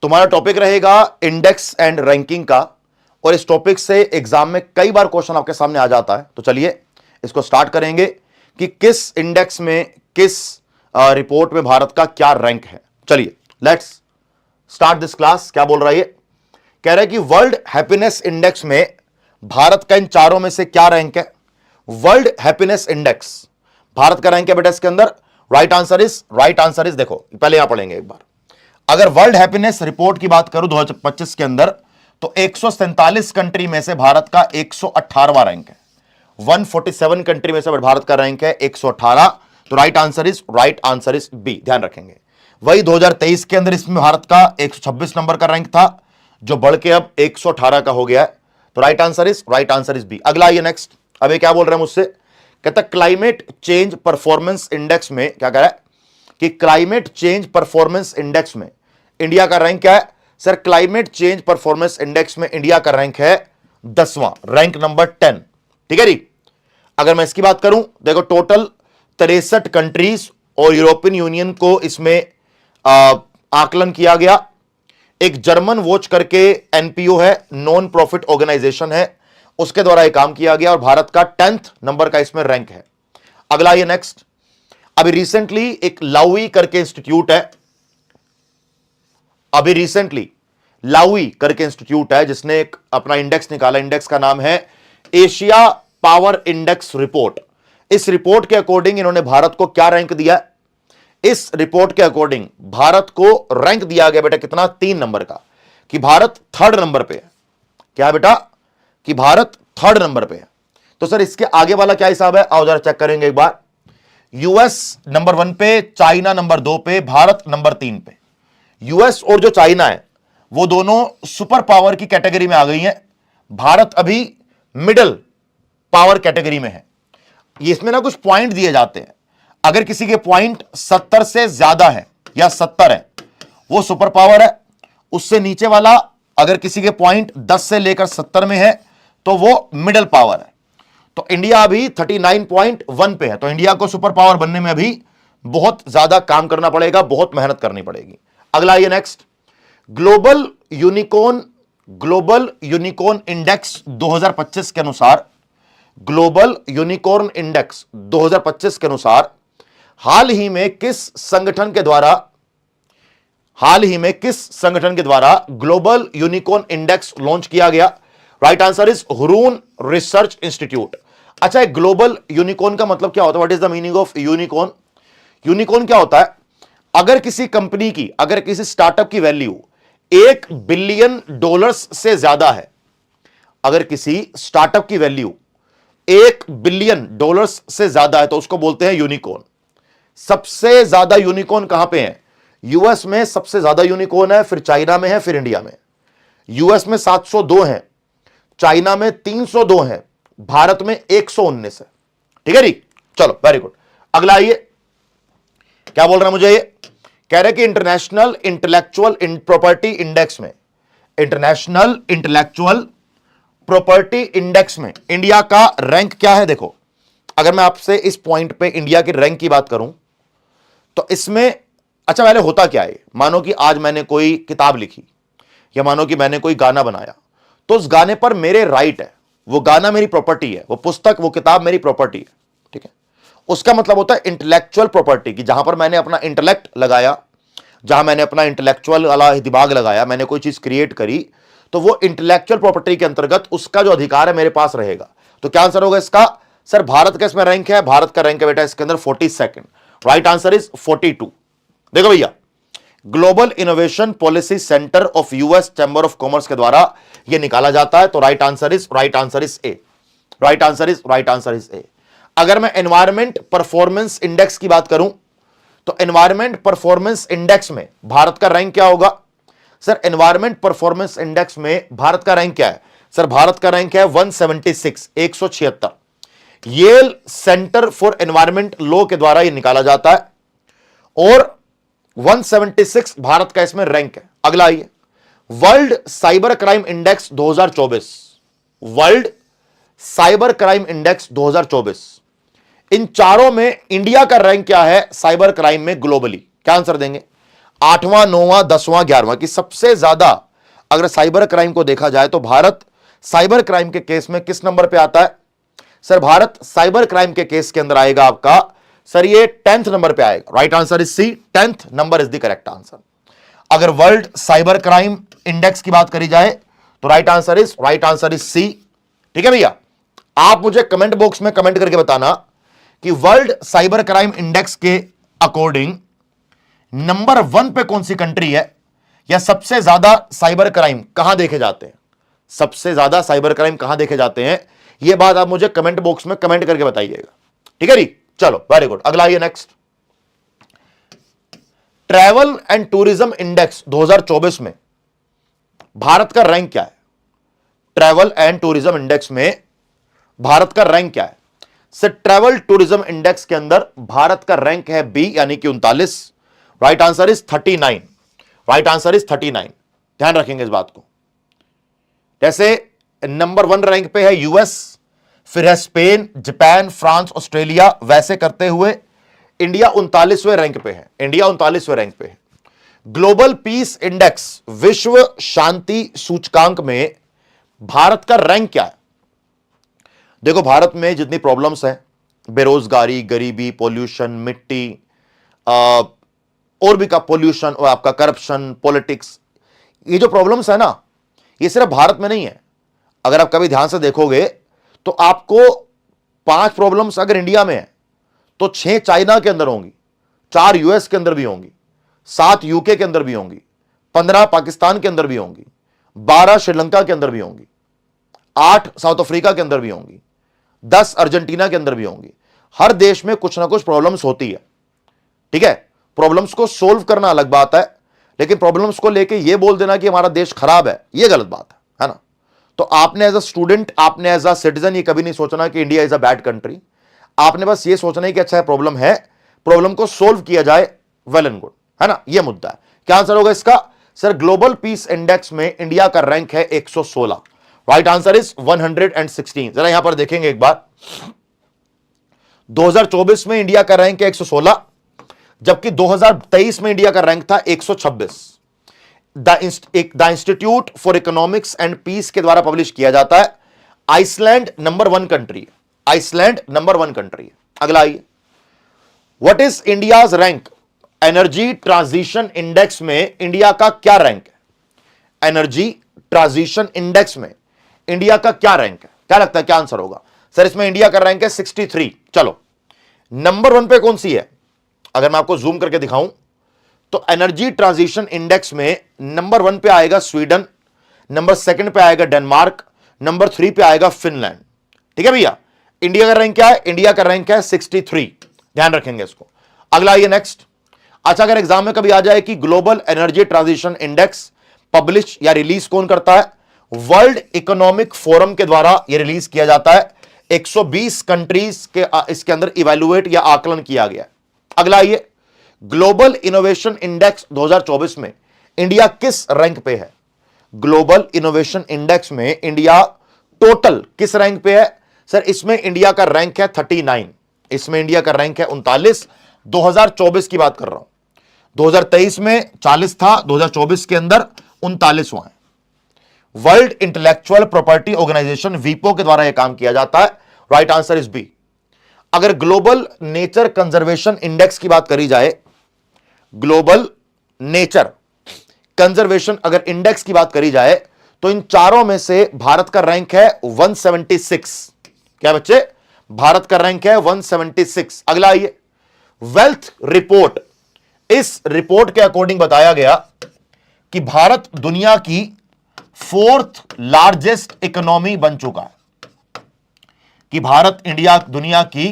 तुम्हारा टॉपिक रहेगा index and ranking का, और इस टॉपिक से एग्जाम में कई बार क्वेश्चन आपके सामने आ जाता है। तो चलिए इसको स्टार्ट करेंगे कि किस इंडेक्स में, किस रिपोर्ट में भारत का क्या रैंक है। चलिए लेट्स स्टार्ट दिस क्लास। क्या बोल रहा है ये? कह रहा है कि वर्ल्ड हैप्पीनेस इंडेक्स में भारत का इन चारों में से क्या रैंक है। वर्ल्ड हैप्पीनेस इंडेक्स भारत का रैंक है बेटा इसके अंदर। राइट आंसर इज देखो पहले यहां पढ़ेंगे एक बार। अगर वर्ल्ड हैप्पीनेस रिपोर्ट की बात करूं 2025 के अंदर, तो 147 कंट्री में से भारत का 118वां रैंक है। 147 कंट्री में से भारत का रैंक है 118। तो राइट आंसर इज बी, ध्यान रखेंगे। वही 2023 के अंदर इसमें भारत का 126 नंबर का रैंक था, जो बढ़ के अब 118 का हो गया है। तो राइट आंसर इज बी। अगला ये नेक्स्ट, अब ये क्या बोल रहे हैं मुझसे? कहता क्लाइमेट चेंज परफॉर्मेंस इंडेक्स में क्या कह रहा है कि क्लाइमेट चेंज परफॉर्मेंस इंडेक्स में इंडिया का रैंक क्या है? Sir climate change performance index में इंडिया का रैंक है 10वां, रैंक नंबर 10। ठीक है जी। अगर मैं इसकी बात करूं, देखो टोटल 63 कंट्रीज और यूरोपियन यूनियन को इसमें आकलन किया गया। एक जर्मन वॉच करके एनपीओ है, नॉन प्रॉफिट ऑर्गेनाइजेशन है, उसके द्वारा यह काम किया गया और भारत का 10th नंबर का इसमें रैंक है। अगला ये नेक्स्ट, अभी रिसेंटली एक लाउई करके इंस्टीट्यूट है, जिसने एक अपना इंडेक्स निकाला। इंडेक्स का नाम है एशिया पावर इंडेक्स रिपोर्ट। इस रिपोर्ट के अकॉर्डिंग इन्होंने भारत को क्या रैंक दिया? इस रिपोर्ट के अकॉर्डिंग भारत को रैंक दिया गया बेटा कितना? 3 नंबर का, कि भारत 3rd नंबर पे है। क्या बेटा? कि भारत 3rd नंबर पे है। तो सर इसके आगे वाला क्या हिसाब है? आओ जरा चेक करेंगे एक बार। यूएस नंबर 1 पे, चाइना नंबर 2 पे, भारत नंबर 3 पे। यूएस और जो चाइना है वो दोनों सुपर पावर की कैटेगरी में आ गई हैं। भारत अभी मिडिल पावर कैटेगरी में है। इसमें ना कुछ पॉइंट दिए जाते हैं, अगर किसी के पॉइंट 70 से ज्यादा है या 70 है वो सुपर पावर है। उससे नीचे वाला अगर किसी के पॉइंट 10 से लेकर 70 में है तो वो मिडिल पावर है। तो इंडिया अभी 39.1 पे है। तो इंडिया को सुपर पावर बनने में अभी बहुत ज्यादा काम करना पड़ेगा, बहुत मेहनत करनी पड़ेगी। अगला ये नेक्स्ट, ग्लोबल यूनिकॉर्न इंडेक्स 2025 के अनुसार, ग्लोबल यूनिकॉर्न इंडेक्स 2025 के अनुसार हाल ही में किस संगठन के द्वारा ग्लोबल यूनिकॉर्न इंडेक्स लॉन्च किया गया? Right answer is Hurun research institute. अच्छा, ग्लोबल यूनिकॉर्न का मतलब क्या होता है? What is the meaning of unicorn? Unicorn क्या होता है? अगर किसी कंपनी की, अगर किसी स्टार्टअप की वैल्यू $1 बिलियन से ज्यादा है, अगर किसी स्टार्टअप की वैल्यू $1 बिलियन से ज्यादा है तो उसको बोलते हैं यूनिकॉर्न। सबसे ज्यादा यूनिकॉर्न कहां पे है? यूएस में सबसे ज्यादा यूनिकॉर्न है, फिर चाइना में है, फिर इंडिया में। यूएस में 702 है, चाइना में 302 है, भारत में 119 है। ठीक है जी, चलो वेरी गुड। अगला आइए, क्या बोल रहा है मुझे? ये कह रहे कि इंटरनेशनल इंटेलेक्चुअल प्रॉपर्टी इंडेक्स में, इंटरनेशनल इंटेलेक्चुअल प्रॉपर्टी इंडेक्स में इंडिया का रैंक क्या है? देखो, अगर मैं आपसे इस पॉइंट पे इंडिया की रैंक की बात करूं तो इसमें, अच्छा पहले होता क्या है? मानो कि आज मैंने कोई किताब लिखी या मानो कि मैंने कोई गाना बनाया, तो उस गाने पर मेरे राइट है, वो गाना मेरी प्रॉपर्टी है, वो पुस्तक, वो किताब मेरी प्रॉपर्टी है। ठीक है, उसका मतलब होता है इंटेलेक्चुअल प्रॉपर्टी, की जहां पर मैंने अपना इंटेलेक्ट लगाया, जहां मैंने अपना इंटेलेक्चुअल वाला दिमाग लगाया, मैंने कोई चीज क्रिएट करी, तो वो इंटेलेक्चुअल प्रॉपर्टी के अंतर्गत उसका जो अधिकार है मेरे पास रहेगा। तो क्या आंसर होगा इसका? सर भारत का इसमें रैंक है, भारत का रैंक है बेटा इसके अंदर 42nd। Right answer is 42। देखो भैया, global innovation policy centre of US chamber of commerce के द्वारा यह निकाला जाता है। तो right answer is a. Right answer is a. अगर मैं एनवायरमेंट परफॉर्मेंस इंडेक्स की बात करूं तो एनवायरमेंट परफॉर्मेंस इंडेक्स में भारत का रैंक क्या होगा? सर एनवायरमेंट परफॉर्मेंस इंडेक्स में भारत का रैंक क्या है? सर भारत का रैंक है 176, 176। Yale Center for Environment Law के द्वारा यह निकाला जाता है और 176 भारत का इसमें रैंक है। अगला आइए, world Cyber Crime index 2024, world Cyber Crime index 2024, इन चारों में इंडिया का रैंक क्या है साइबर क्राइम में ग्लोबली? क्या आंसर देंगे? 8वां, 9वां, 10वां, 11वां की सबसे ज्यादा अगर साइबर क्राइम को देखा जाए तो भारत साइबर क्राइम के केस में किस नंबर पे आता है? सर भारत साइबर क्राइम के केस के अंदर आएगा आपका, सर ये 10th नंबर पे आएगा। Right answer is C, 10th number is the correct answer. अगर वर्ल्ड साइबर क्राइम इंडेक्स की बात करी जाए तो राइट आंसर इज सी। ठीक है भैया, आप मुझे कमेंट बॉक्स में कमेंट करके बताना कि वर्ल्ड साइबर क्राइम इंडेक्स के अकॉर्डिंग नंबर 1 पे कौन सी कंट्री है, या सबसे ज्यादा साइबर क्राइम कहां देखे जाते हैं, सबसे ज्यादा साइबर क्राइम कहां देखे जाते हैं, यह बात आप मुझे कमेंट बॉक्स में कमेंट करके बताइएगा। ठीक है जी, चलो वेरी गुड। अगला आइए next, travel and tourism index 2024 में भारत का रैंक क्या है? ट्रैवल एंड टूरिज्म इंडेक्स में भारत का रैंक क्या है? सर ट्रैवल टूरिज्म इंडेक्स के अंदर भारत का रैंक है बी, यानी कि 39। Right answer is 39। Right answer is 39। ध्यान रखेंगे इस बात को। जैसे नंबर 1 रैंक पे है यूएस, फिर है स्पेन, जापान, फ्रांस, ऑस्ट्रेलिया, वैसे करते हुए इंडिया 39वें रैंक पे है। इंडिया 39वें रैंक पे है। ग्लोबल पीस इंडेक्स, विश्व शांति सूचकांक में भारत का रैंक क्या है? देखो भारत में जितनी प्रॉब्लम्स हैं, बेरोजगारी, गरीबी, पोल्यूशन, मिट्टी, और भी का पोल्यूशन और आपका करप्शन, पॉलिटिक्स, ये जो प्रॉब्लम्स है ना, ये सिर्फ भारत में नहीं है। अगर आप कभी ध्यान से देखोगे तो आपको 5 प्रॉब्लम्स अगर इंडिया में है तो 6 चाइना के अंदर होंगी, 4 यूएस के अंदर भी होंगी, 7 यूके के अंदर भी होंगी, 15 पाकिस्तान के अंदर भी होंगी, 12 श्रीलंका के अंदर भी होंगी, 8 साउथ अफ्रीका के अंदर भी होंगी, 10 अर्जेंटीना के अंदर भी होंगी। हर देश में कुछ ना कुछ प्रॉब्लम्स होती है। ठीक है, प्रॉब्लम्स को सोल्व करना अलग बात है, लेकिन प्रॉब्लम्स को लेके ये बोल देना कि हमारा देश खराब है, ये गलत बात है ना। तो आपने एज अ स्टूडेंट, आपने एज अ सिटीजन ये कभी नहीं सोचना कि India is a bad country. आपने बस ये सोचना है कि अच्छा प्रॉब्लम है, प्रॉब्लम को सोल्व किया जाए, वेल एंड गुड, है ना। ये मुद्दा है। क्या आंसर होगा इसका? सर ग्लोबल पीस इंडेक्स में इंडिया का रैंक है 116। Right answer is 116। जरा यहां पर देखेंगे एक बार, 2024 में इंडिया का रैंक है 116, जबकि 2023 में इंडिया का रैंक था 126। The Institute for Economics and Peace के द्वारा पब्लिश किया जाता है। आइसलैंड नंबर 1 कंट्री है। आइसलैंड नंबर 1 कंट्री है। अगला आइए, what is India's rank Energy Transition Index में इंडिया का क्या रैंक है? एनर्जी ट्रांजिशन इंडेक्स में इंडिया का क्या रैंक है? क्या लगता है क्या आंसर होगा? सर इसमें इंडिया का रैंक है 63। चलो नंबर 1 पे कौन सी है? अगर मैं आपको जूम करके दिखाऊं तो एनर्जी ट्रांजिशन इंडेक्स में नंबर 1 पे आएगा स्वीडन, नंबर 2 पे आएगा डेनमार्क, नंबर 3 पे आएगा फिनलैंड। ठीक है भैया, इंडिया का रैंक क्या है? इंडिया का रैंक है 63। ध्यान रखेंगे इसको। अगला आइए नेक्स्ट। अच्छा, अगर एग्जाम में कभी आ जाए कि global energy Transition index publish या रिलीज कौन करता है? वर्ल्ड इकोनॉमिक फोरम के द्वारा यह रिलीज किया जाता है। 120 कंट्रीज के इसके अंदर इवैल्यूएट या आकलन किया गया। अगला आइए, ग्लोबल इनोवेशन इंडेक्स 2024 में इंडिया किस रैंक पे है? ग्लोबल इनोवेशन इंडेक्स में इंडिया टोटल किस रैंक पे है? सर इसमें इंडिया का रैंक है 39। इसमें इंडिया का रैंक है 39। 2024 की बात कर रहा हूं। 2023 में 40 था, 2024 के अंदर 39वां है। वर्ल्ड इंटेलेक्चुअल प्रॉपर्टी ऑर्गेनाइजेशन वीपो के द्वारा यह काम किया जाता है। Right answer is B. अगर ग्लोबल नेचर कंजर्वेशन इंडेक्स की बात करी जाए, ग्लोबल नेचर कंजर्वेशन अगर इंडेक्स की बात करी जाए तो इन चारों में से भारत का रैंक है 176। क्या बच्चे? भारत का रैंक है 176। अगला आइए, वेल्थ रिपोर्ट। इस रिपोर्ट के अकॉर्डिंग बताया गया कि भारत दुनिया की 4th लार्जेस्ट इकोनॉमी बन चुका है। कि भारत इंडिया दुनिया की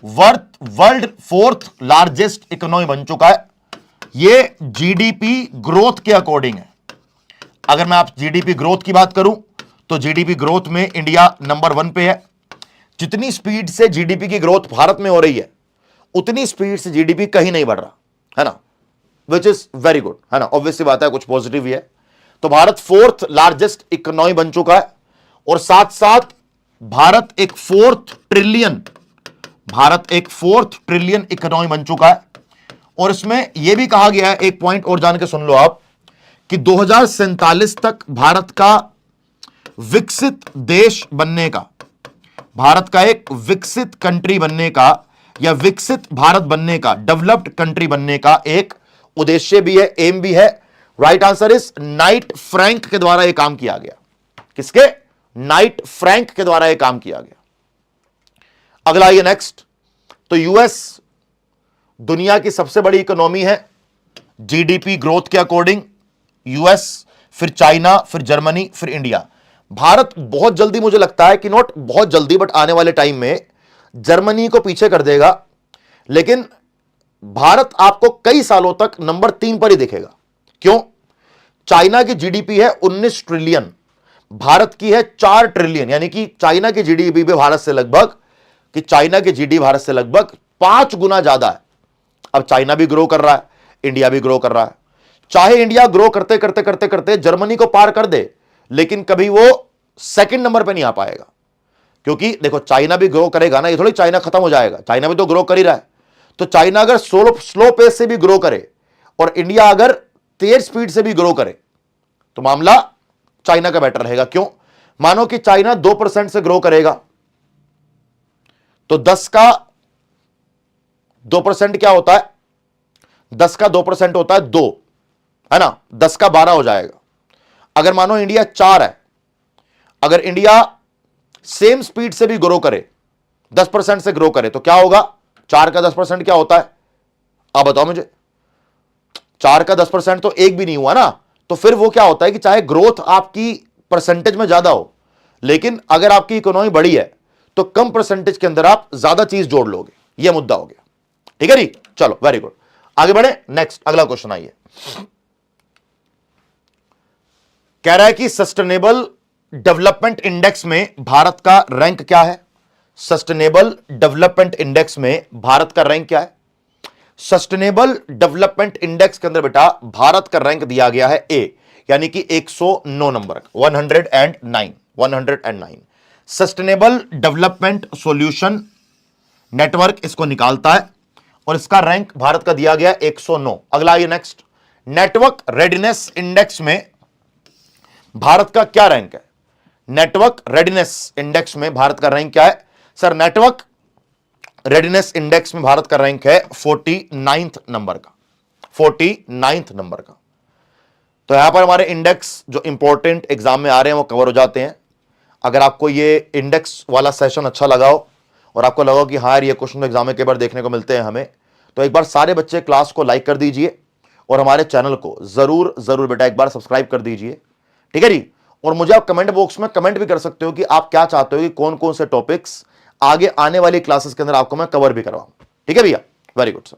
वर्ल्ड 4th लार्जेस्ट इकोनॉमी बन चुका है। यह जीडीपी ग्रोथ के अकॉर्डिंग है। अगर मैं आप जीडीपी ग्रोथ की बात करूं तो जीडीपी ग्रोथ में इंडिया नंबर 1 पे है। जितनी स्पीड से जीडीपी की ग्रोथ भारत में हो रही है, उतनी स्पीड से जीडीपी कहीं नहीं बढ़ रहा है ना, विच इज वेरी गुड, है ना। ऑब्वियसली बात है, कुछ पॉजिटिव ही है। तो भारत 4th लार्जेस्ट इकोनॉमी बन चुका है और साथ साथ भारत एक 4th ट्रिलियन इकोनॉमी बन चुका है। और इसमें यह भी कहा गया है, एक पॉइंट और जान के सुन लो आप, कि 2047 तक भारत का विकसित देश बनने का, भारत का एक विकसित कंट्री बनने का या विकसित भारत बनने का, डेवलप्ड कंट्री बनने का एक उद्देश्य भी है, एम भी है। Right answer is Knight Frank के द्वारा यह काम किया गया। किसके? नाइट फ्रैंक के द्वारा यह काम किया गया। अगला ये नेक्स्ट, तो यूएस दुनिया की सबसे बड़ी इकोनॉमी है जीडीपी ग्रोथ के अकॉर्डिंग। यूएस, फिर चाइना, फिर जर्मनी, फिर इंडिया। भारत बहुत जल्दी, मुझे लगता है कि नॉट बहुत जल्दी बट आने वाले टाइम में जर्मनी को पीछे कर देगा, लेकिन भारत आपको कई सालों तक नंबर 3 पर ही दिखेगा। क्यों? चाइना की जीडीपी है 19 ट्रिलियन, भारत की है 4 ट्रिलियन, यानी कि चाइना की जीडीपी भी भारत से लगभग, कि चाइना की जीडीपी भारत से लगभग 5 गुना ज्यादा है। अब चाइना भी ग्रो कर रहा है, इंडिया भी ग्रो कर रहा है। चाहे इंडिया ग्रो करते करते करते करते जर्मनी को पार कर दे, लेकिन कभी वो सेकंड नंबर पे नहीं आ पाएगा, क्योंकि देखो चाइना भी ग्रो करेगा ना, ये थोड़ी चाइना खत्म हो जाएगा, चाइना भी तो ग्रो कर ही रहा है। तो चाइना अगर स्लो पेस से भी ग्रो करे और इंडिया अगर तेज स्पीड से भी ग्रो करे तो मामला चाइना का बेटर रहेगा। क्यों? मानो कि चाइना 2% से ग्रो करेगा तो 10 का 2% क्या होता है? 10 का 2% होता है 2, है ना? 10 का 12 हो जाएगा। अगर मानो इंडिया 4 है, अगर इंडिया सेम स्पीड से भी ग्रो करे, 10% से ग्रो करे, तो क्या होगा? 4 का 10% क्या होता है? आप बताओ मुझे। 4 का 10% तो एक भी नहीं हुआ ना। तो फिर वो क्या होता है कि चाहे ग्रोथ आपकी परसेंटेज में ज्यादा हो, लेकिन अगर आपकी इकोनॉमी बड़ी है तो कम परसेंटेज के अंदर आप ज्यादा चीज जोड़ लोगे। यह मुद्दा हो गया। ठीक है जी, चलो वेरी गुड, आगे बढ़े। नेक्स्ट अगला क्वेश्चन आइए। कह रहा है कि सस्टेनेबल डेवलपमेंट इंडेक्स में भारत का रैंक क्या है? सस्टेनेबल डेवलपमेंट इंडेक्स में भारत का रैंक क्या है? सस्टेनेबल डेवलपमेंट इंडेक्स के अंदर बेटा भारत का रैंक दिया गया है ए, यानी कि 109 नंबर का, 109 सस्टेनेबल डेवलपमेंट सॉल्यूशन नेटवर्क इसको निकालता है और इसका रैंक भारत का दिया गया 109। अगला ये नेक्स्ट, नेटवर्क रेडीनेस इंडेक्स में भारत का क्या रैंक है? नेटवर्क रेडीनेस इंडेक्स में भारत का रैंक क्या है? सर नेटवर्क रेडीनेस इंडेक्स में भारत का रैंक है 49th नंबर का, 49th नंबर का। तो यहां पर हमारे इंडेक्स जो इंपॉर्टेंट एग्जाम में आ रहे हैं वो कवर हो जाते हैं। अगर आपको ये इंडेक्स वाला सेशन अच्छा लगा हो और आपको लगा कि हाँ ये क्वेश्चन एग्जाम में कई बार देखने को मिलते हैं हमें, तो एक बार सारे बच्चे क्लास को लाइक कर दीजिए और हमारे चैनल को जरूर जरूर बेटा एक बार सब्सक्राइब कर दीजिए। ठीक है जी। और मुझे आप कमेंट बॉक्स में कमेंट भी कर सकते हो कि आप क्या चाहते हो कि कौन कौन से टॉपिक्स आगे आने वाली क्लासेस के अंदर आपको मैं कवर भी करवाऊं। ठीक है भैया, वेरी गुड सर।